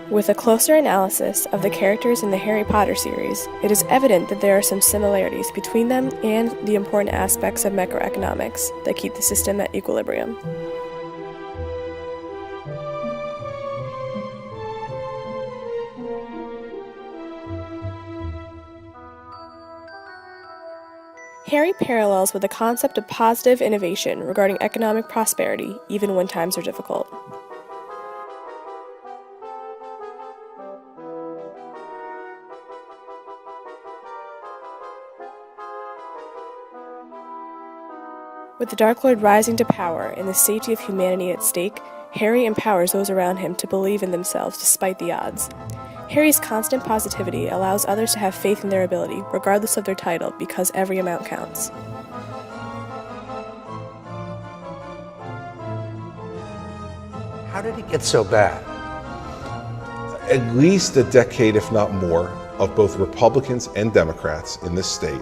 With a closer analysis of the characters in the Harry Potter series, it is evident that there are some similarities between them and the important aspects of macroeconomics that keep the system at equilibrium. Harry parallels with the concept of positive innovation regarding economic prosperity, even when times are difficult. With the Dark Lord rising to power and the safety of humanity at stake, Harry empowers those around him to believe in themselves despite the odds. Harry's constant positivity allows others to have faith in their ability, regardless of their title, because every amount counts. How did it get so bad? At least a decade, if not more, of both Republicans and Democrats in this state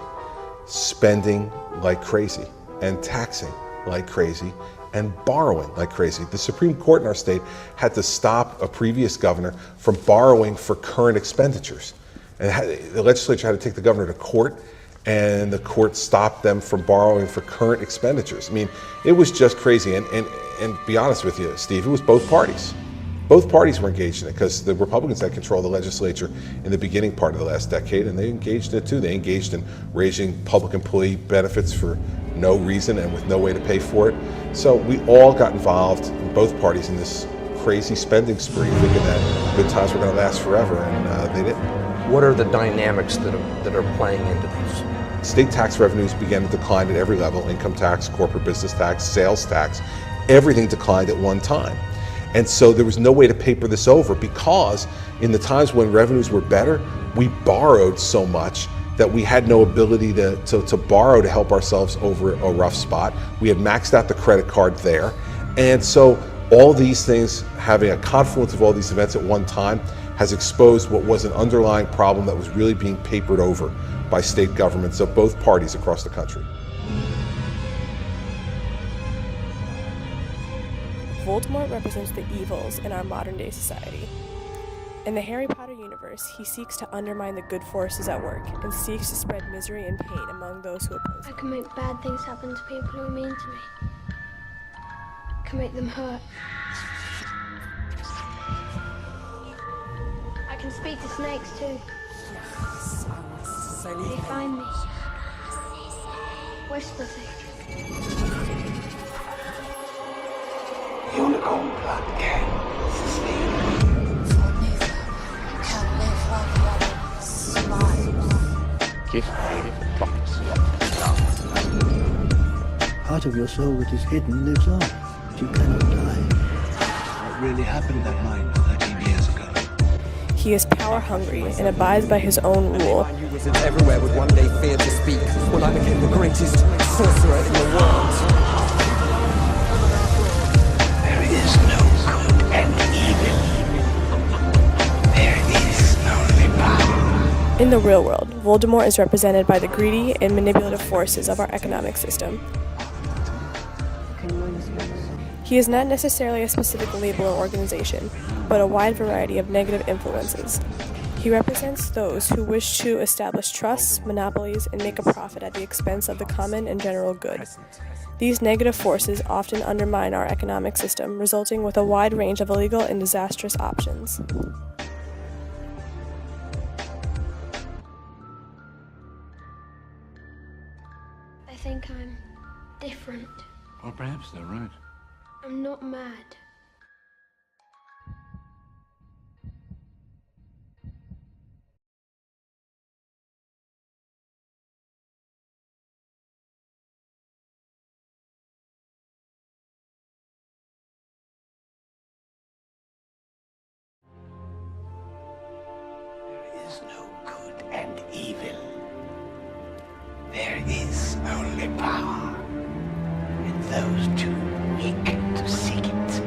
spending like crazy and taxing like crazy and borrowing like crazy. The Supreme Court in our state had to stop a previous governor from borrowing for current expenditures. And the legislature had to take the governor to court, and the court stopped them from borrowing for current expenditures. I mean, it was just crazy. And be honest with you, Steve, it was both parties. Both parties were engaged in it because the Republicans had control of the legislature in the beginning part of the last decade, and they engaged in it too. They engaged in raising public employee benefits for no reason and with no way to pay for it. So we all got involved in both parties in this crazy spending spree, thinking that good times were going to last forever, and they didn't. What are the dynamics that are playing into this? State tax revenues began to decline at every level: income tax, corporate business tax, sales tax. Everything declined at one time. And so there was no way to paper this over, because in the times when revenues were better, we borrowed so much that we had no ability to borrow to help ourselves over a rough spot. We had maxed out the credit card there. And so all these things, having a confluence of all these events at one time, has exposed what was an underlying problem that was really being papered over by state governments of both parties across the country. Voldemort represents the evils in our modern-day society. In the Harry Potter universe, he seeks to undermine the good forces at work and seeks to spread misery and pain among those who oppose him. I can make bad things happen to people who are mean to me. I can make them hurt. I can speak to snakes too. They find me. Whisper things. Unicorn blood can sustain me. Part of your soul that is hidden lives on, but you cannot die. What really happened that mine 13 years ago? He is power-hungry and abides by his own rule. Everywhere would one day fear to speak when I became the greatest sorcerer in the world. There is no good and evil. There is only power. In the real world, Voldemort is represented by the greedy and manipulative forces of our economic system. He is not necessarily a specific label or organization, but a wide variety of negative influences. He represents those who wish to establish trusts, monopolies, and make a profit at the expense of the common and general good. These negative forces often undermine our economic system, resulting with a wide range of illegal and disastrous options. I think I'm different. Or perhaps they're right. I'm not mad. There is no good and evil. There is only power. And those too weak to seek it.